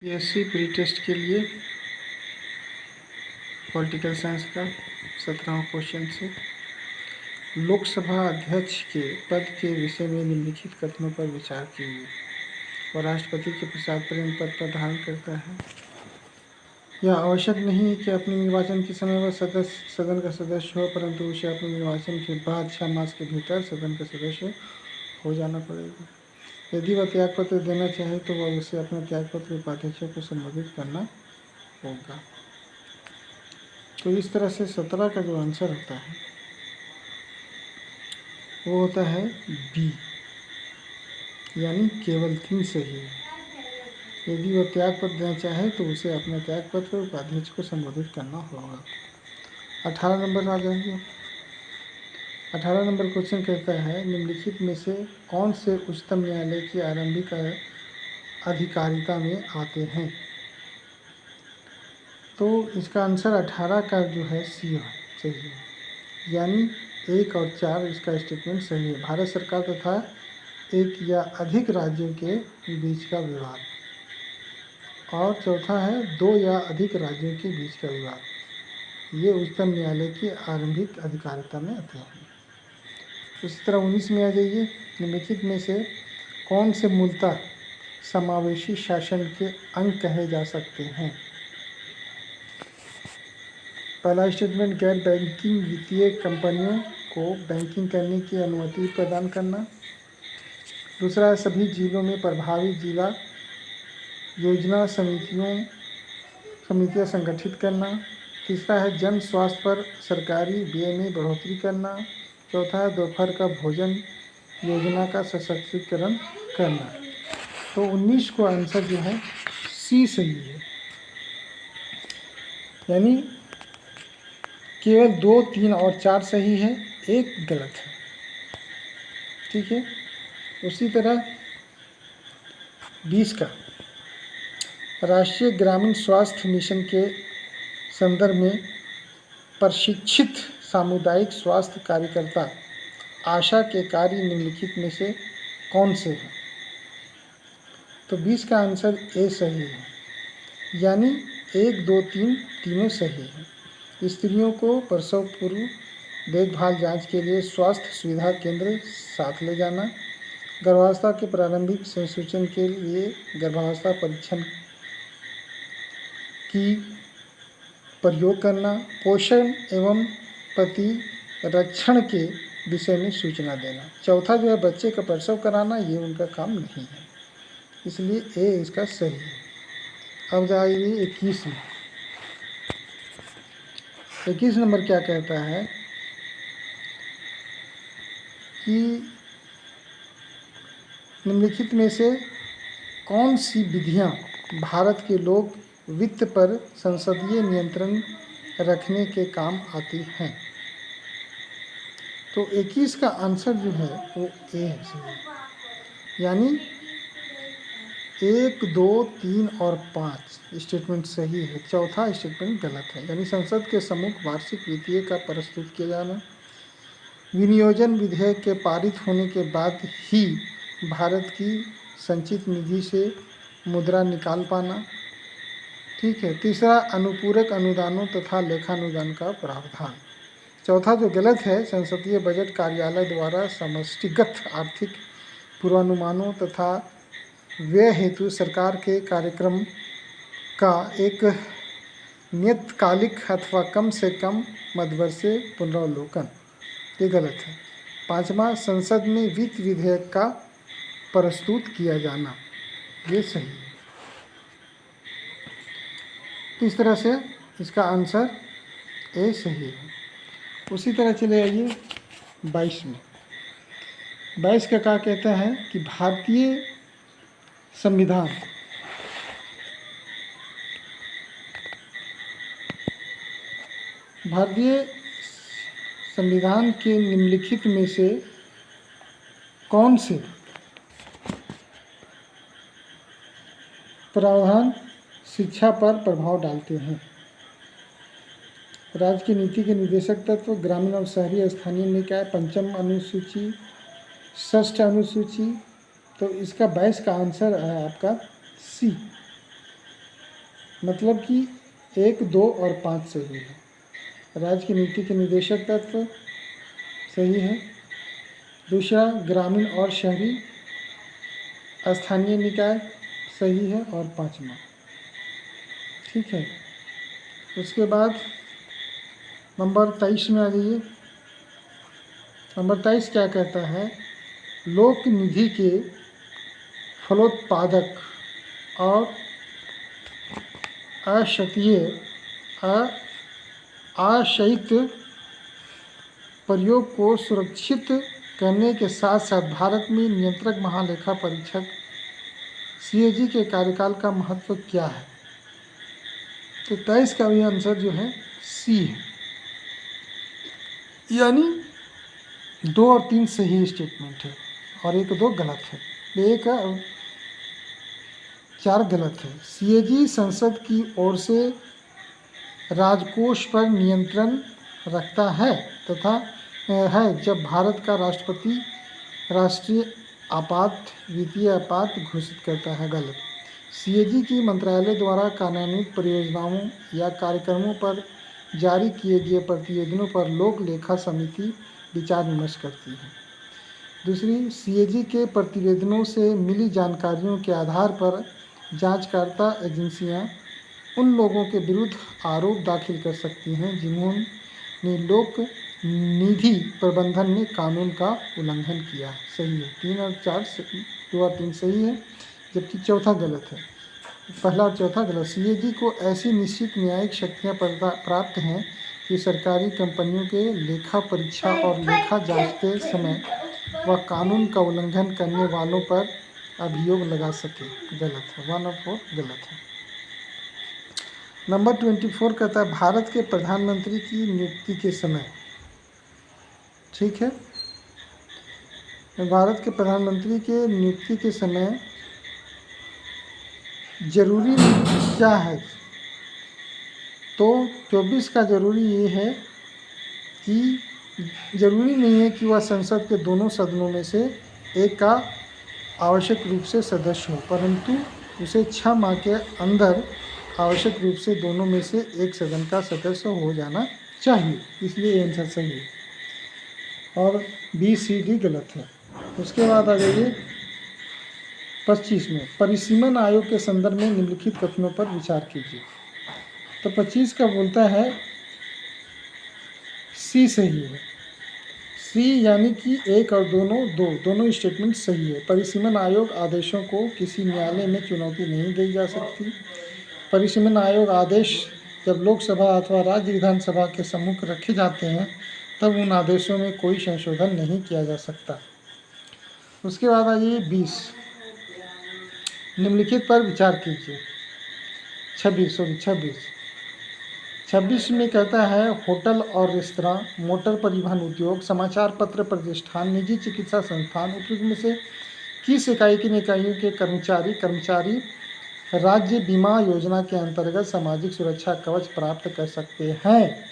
PSC pre test के लिए political science का 17वां क्वेश्चन से लोकसभा अध्यक्ष के पद के विषय में निम्नलिखित कथनों पर विचार कीजिए। और राष्ट्रपति के पश्चात प्रेम पद पर धारण करता है। यह आवश्यक नहीं है कि अपने निर्वाचन के समय वह सदन का सदस्य हो, परंतु उसे अपने निर्वाचन के बाद 6 मास के भीतर सदन का सदस्य हो जाना पड़ेगा। यदि वह त्यागपत्र देना चाहे तो वह उसे अपने त्यागपत्र उपाध्यक्ष को संबोधित करना होगा। तो इस तरह से 17 का जो आंसर होता है वो होता है बी, यानी केवल 3 सही है। यदि वह त्यागपत्र देना चाहे तो उसे अपने त्यागपत्र उपाध्यक्ष को संबोधित करना होगा। 18 नंबर आ जाएंगे। 18 नंबर क्वेश्चन कहता है निम्नलिखित में से कौन से उच्चतम न्यायालय की आरंभिक अधिकारिता में आते हैं। तो इसका आंसर 18 का जो है सी सही है, यानी 1 और 4 इसका स्टेटमेंट सही है। भारत सरकार तथा एक या अधिक राज्यों के बीच का विवाद, और चौथा है 2 या अधिक राज्यों के बीच का विवाद। ये उच्चतम न्यायालय की आरंभिक अधिकारिता में आते हैं। उसी तरह 19 में आ जाइए। निम्नलिखित में से कौन से मूलतः समावेशी शासन के अंग कहे जा सकते हैं। पहला स्टेटमेंट गैर बैंकिंग वित्तीय कंपनियों को बैंकिंग करने की अनुमति प्रदान करना। दूसरा है सभी जिलों में प्रभावी जिला योजना समितियां संगठित करना। तीसरा है जन स्वास्थ्य पर सरकारी व्यय में बढ़ोतरी करना। चौथा है दोपहर का भोजन योजना का सशक्तिकरण करना। तो 19 को आंसर जो है सी सही है, यानी केवल 2, 3 और 4 सही है, 1 गलत है। ठीक है। उसी तरह 20 का राष्ट्रीय ग्रामीण स्वास्थ्य मिशन के संदर्भ में प्रशिक्षित सामुदायिक स्वास्थ्य कार्यकर्ता आशा के कार्य निम्नलिखित में से कौन से हैं। तो 20 का आंसर ए सही है, यानी 1, 2, 3 तीनों सही है। स्त्रियों को प्रसव पूर्व देखभाल जांच के लिए स्वास्थ्य सुविधा केंद्र साथ ले जाना। गर्भावस्था के प्रारंभिक संसूचन के लिए गर्भावस्था परीक्षण की प्रयोग करना। पोषण एवं प्रतिरक्षण के विषय में सूचना देना। चौथा जो है बच्चे का प्रसव कराना, ये उनका काम नहीं है, इसलिए ए इसका सही है। अब जाइए 21 में। 21 नंबर क्या कहता है कि निम्नलिखित में से कौन सी विधियां भारत के लोक वित्त पर संसदीय नियंत्रण रखने के काम आती हैं। तो 21 का आंसर जो है वो ए है, यानी 1, 2, 3 और 5 स्टेटमेंट सही है, चौथा स्टेटमेंट गलत है। यानी संसद के सम्मुख वार्षिक वित्तीय का प्रस्तुत किया जाना। विनियोजन विधेयक के पारित होने के बाद ही भारत की संचित निधि से मुद्रा निकाल पाना। ठीक है। तीसरा अनुपूरक अनुदानों तथा लेखानुदान का प्रावधान। चौथा जो गलत है संसदीय बजट कार्यालय द्वारा समष्टिगत आर्थिक पूर्वानुमानों तथा व्यय हेतु सरकार के कार्यक्रम का एक नियतकालिक अथवा कम से कम मध्यवर्षीय पुनरावलोकन, ये गलत है। पांचवा संसद में वित्त विधेयक का प्रस्तुत किया जाना, ये सही है। इस तरह से इसका आंसर ए सही है। उसी तरह चले आइए 22 में। 22 का क्या कहता है कि भारतीय संविधान के निम्नलिखित में से कौन से प्रावधान शिक्षा पर प्रभाव डालते हैं। राज्य की नीति के निर्देशक तत्व, ग्रामीण और शहरी स्थानीय निकाय, पंचम अनुसूची, षष्ठ अनुसूची। तो इसका 22 का आंसर है आपका सी, मतलब कि 1, 2 और 5 सही है। राज्य की नीति के निदेशक तत्व सही है। दूसरा, ग्रामीण और शहरी स्थानीय निकाय सही है। और 5वां, ठीक है। उसके बाद नंबर 23 में आ जाइए। नंबर 23 क्या कहता है? लोक निधि के फलोत्पादक और आशयित प्रयोग को सुरक्षित करने के साथ साथ भारत में नियंत्रक महालेखा परीक्षक सीएजी के कार्यकाल का महत्व क्या है? तो 23 का भी आंसर जो है सी है, यानी 2 और 3 सही स्टेटमेंट है और 1 2 गलत है। 1 और 4 गलत है। सीएजी संसद की ओर से राजकोष पर नियंत्रण रखता है तथा जब भारत का राष्ट्रपति राष्ट्रीय वित्तीय आपात घोषित करता है। गलत। सीएजी की मंत्रालय द्वारा कार्यान्वित परियोजनाओं या कार्यक्रमों पर जारी किए गए प्रतिवेदनों पर लोक लेखा समिति विचार विमर्श करती है। दूसरी, सीएजी के प्रतिवेदनों से मिली जानकारियों के आधार पर जांचकर्ता एजेंसियां उन लोगों के विरुद्ध आरोप दाखिल कर सकती हैं जिन्होंने लोक निधि प्रबंधन में कानून का उल्लंघन किया है। सही है। 3 और 4 2 और 3 सही है, जबकि चौथा गलत है। पहला और चौथा गलत। सीएजी को ऐसी निश्चित न्यायिक शक्तियाँ प्राप्त हैं कि सरकारी कंपनियों के लेखा परीक्षा और लेखा जांचते समय वह कानून का उल्लंघन करने वालों पर अभियोग लगा सके। गलत है। 1 और 4 गलत है। नंबर 24 कहता है भारत के प्रधानमंत्री की नियुक्ति के समय, ठीक है, भारत के प्रधानमंत्री के नियुक्ति के समय जरूरी क्या है? तो 24 का जरूरी ये है कि जरूरी नहीं है कि वह संसद के दोनों सदनों में से एक का आवश्यक रूप से सदस्य हो, परंतु उसे 6 माह के अंदर आवश्यक रूप से दोनों में से एक सदन का सदस्य हो जाना चाहिए। इसलिए आंसर सही है और बी सी डी गलत है। उसके बाद आ जाइए 25 में, परिसीमन आयोग के संदर्भ में निम्नलिखित कथनों पर विचार कीजिए। तो 25 का बोलता है सी सही है। सी यानी कि 1 और दोनों स्टेटमेंट सही है। परिसीमन आयोग आदेशों को किसी न्यायालय में चुनौती नहीं दी जा सकती। परिसीमन आयोग आदेश जब लोकसभा अथवा राज्य विधानसभा के सम्मुख रखे जाते हैं तब उन आदेशों में कोई संशोधन नहीं किया जा सकता। उसके बाद आइए 20, निम्नलिखित पर विचार कीजिए। 26 में कहता है होटल और रेस्तरां, मोटर परिवहन उद्योग, समाचार पत्र प्रतिष्ठान, निजी चिकित्सा संस्थान उपयुक्त में से किस इकाई की इकाइयों के कर्मचारी राज्य बीमा योजना के अंतर्गत सामाजिक सुरक्षा कवच प्राप्त कर सकते हैं?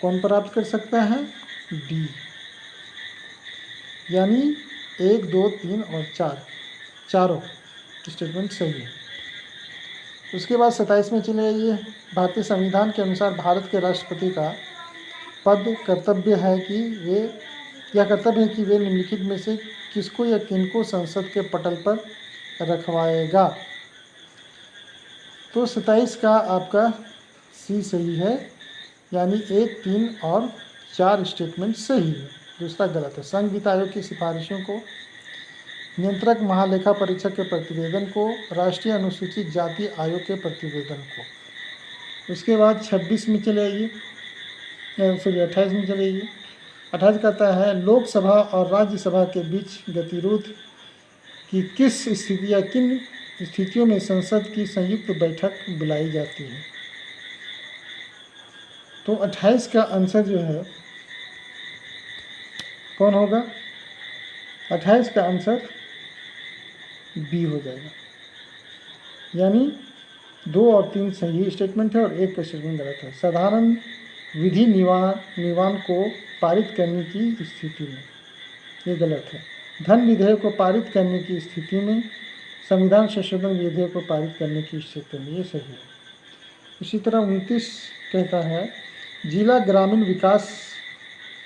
कौन प्राप्त कर सकता है? डी, यानी 1 2 3 और 4 चारों स्टेटमेंट सही है। उसके बाद 27 में चले आइए। भारतीय संविधान के अनुसार भारत के राष्ट्रपति का पद कर्तव्य है कि वे निम्नलिखित में से किसको या किनको संसद के पटल पर रखवाएगा? तो 27 का आपका सी सही है, यानी 1 3 और 4 स्टेटमेंट सही है। दूसरा गलत है। संघ वित्त आयोग की सिफारिशों को, नियंत्रक महालेखा परीक्षक के प्रतिवेदन को, राष्ट्रीय अनुसूचित जाति आयोग के प्रतिवेदन को। उसके बाद 26 में चले आइए, 28 में चले आइए। 28 कहता है लोकसभा और राज्यसभा के बीच गतिरोध की किस स्थिति या किन स्थितियों में संसद की संयुक्त बैठक बुलाई जाती है? तो 28 का आंसर जो है कौन होगा? 28 का आंसर बी हो जाएगा, यानी 2 और 3 सही स्टेटमेंट है और 1 का स्टेटमेंट गलत है। साधारण विधि निवान को पारित करने की स्थिति में, ये गलत है। धन विधेयक को पारित करने की स्थिति में संविधान संशोधन विधेयक को पारित करने की स्थिति में, ये सही है। इसी तरह 29 कहता है जिला ग्रामीण विकास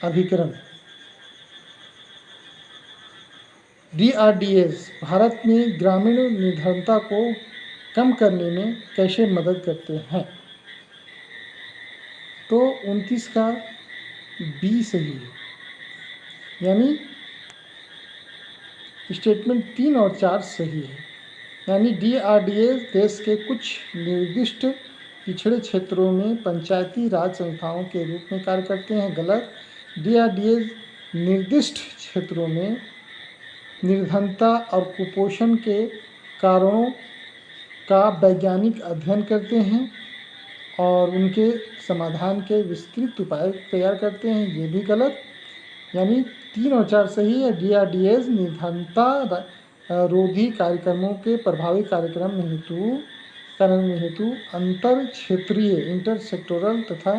अभिकरण DRDAs भारत में ग्रामीण निर्धनता को कम करने में कैसे मदद करते हैं। तो 29 का B सही है, यानी स्टेटमेंट 3 और 4 सही है। यानी DRDA देश के कुछ निर्दिष्ट पिछड़े क्षेत्रों में पंचायती राज संस्थाओं के रूप में कार्य करते हैं, गलत। DRDA निर्दिष्ट क्षेत्रों में निर्धनता और कुपोषण के कारणों का वैज्ञानिक अध्ययन करते हैं और उनके समाधान के विस्तृत उपाय तैयार करते हैं, ये भी गलत। यानी 3 और 4 सही है। DRDA निर्धनता रोधी कार्यक्रमों के प्रभावी कार्यक्रम हेतु अंतर क्षेत्रीय इंटर सेक्टोरल तथा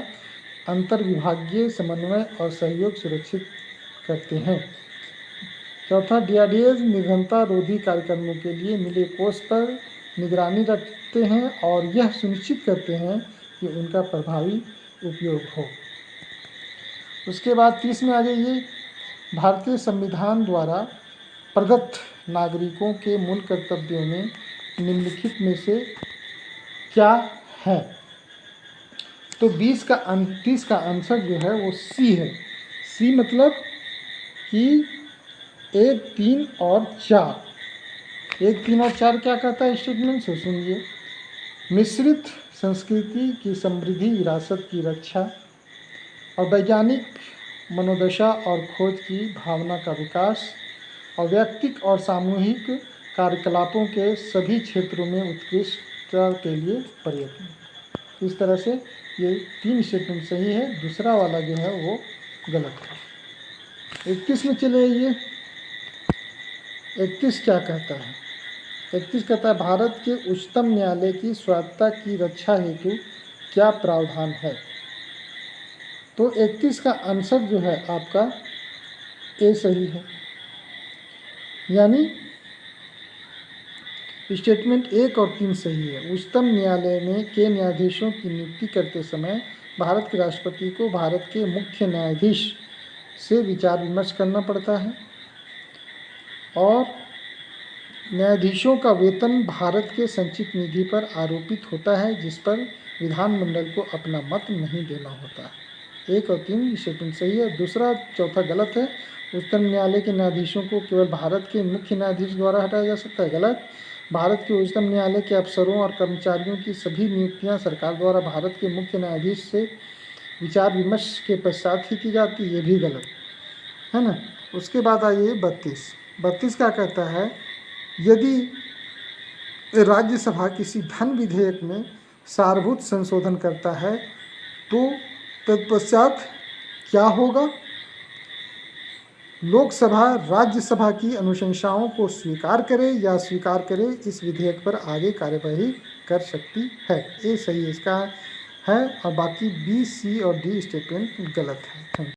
अंतर विभागीय समन्वय और सहयोग सुरक्षित करते हैं। चौथा, DRDA निर्धनता रोधी कार्यक्रमों के लिए मिले कोष पर निगरानी रखते हैं और यह सुनिश्चित करते हैं कि उनका प्रभावी उपयोग हो। उसके बाद 30 में आ जाइए, भारतीय संविधान द्वारा प्रदत्त नागरिकों के मूल कर्तव्यों में निम्नलिखित में से क्या है। तो 30 का आंसर जो है वो C है। C मतलब कि 1, 3 और 4। 1, 3 और 4 क्या कहता है स्टेटमेंट से सुनिए। मिश्रित संस्कृति की समृद्धि, विरासत की रक्षा और वैज्ञानिक मनोदशा और खोज की भावना का विकास और व्यक्तिक और सामूहिक कार्यकलापों के सभी क्षेत्रों में उत्कृष्टता के लिए प्रयत्न। इस तरह से ये 3 स्टेटमेंट सही है, दूसरा वाला जो है वो गलत है। 31 में चले आइए। 31 क्या कहता है। 31 कहता है भारत के उच्चतम न्यायालय की स्वायत्तता की रक्षा हेतु क्या प्रावधान है। तो 31 का आंसर जो है आपका A सही है। यानी स्टेटमेंट 1 और 3 सही है। उच्चतम न्यायालय में के न्यायाधीशों की नियुक्ति करते समय भारत के राष्ट्रपति को भारत के मुख्य न्यायाधीश से विचार विमर्श करना पड़ता है और न्यायाधीशों का वेतन भारत के संचित निधि पर आरोपित होता है, जिस पर विधानमंडल को अपना मत नहीं देना होता है। 1 और 3 स्टेटमेंट सही है। दूसरा, चौथा गलत है। उच्चतम न्यायालय के न्यायाधीशों को केवल भारत के मुख्य न्यायाधीश द्वारा हटाया जा सकता है, गलत। भारत के उच्चतम न्यायालय के अफसरों और कर्मचारियों की सभी नियुक्तियां सरकार द्वारा भारत के मुख्य न्यायाधीश से विचार विमर्श के पश्चात ही की जाती है, ये भी गलत है ना। उसके बाद आइए 32 क्या कहता है। यदि राज्यसभा किसी धन विधेयक में सारभूत संशोधन करता है तो तत्पश्चात क्या होगा। लोकसभा राज्यसभा की अनुशंसाओं को स्वीकार करे या स्वीकार करे, इस विधेयक पर आगे कार्यवाही कर सकती है। ये सही इसका है और बाकी B, C और D स्टेटमेंट गलत है।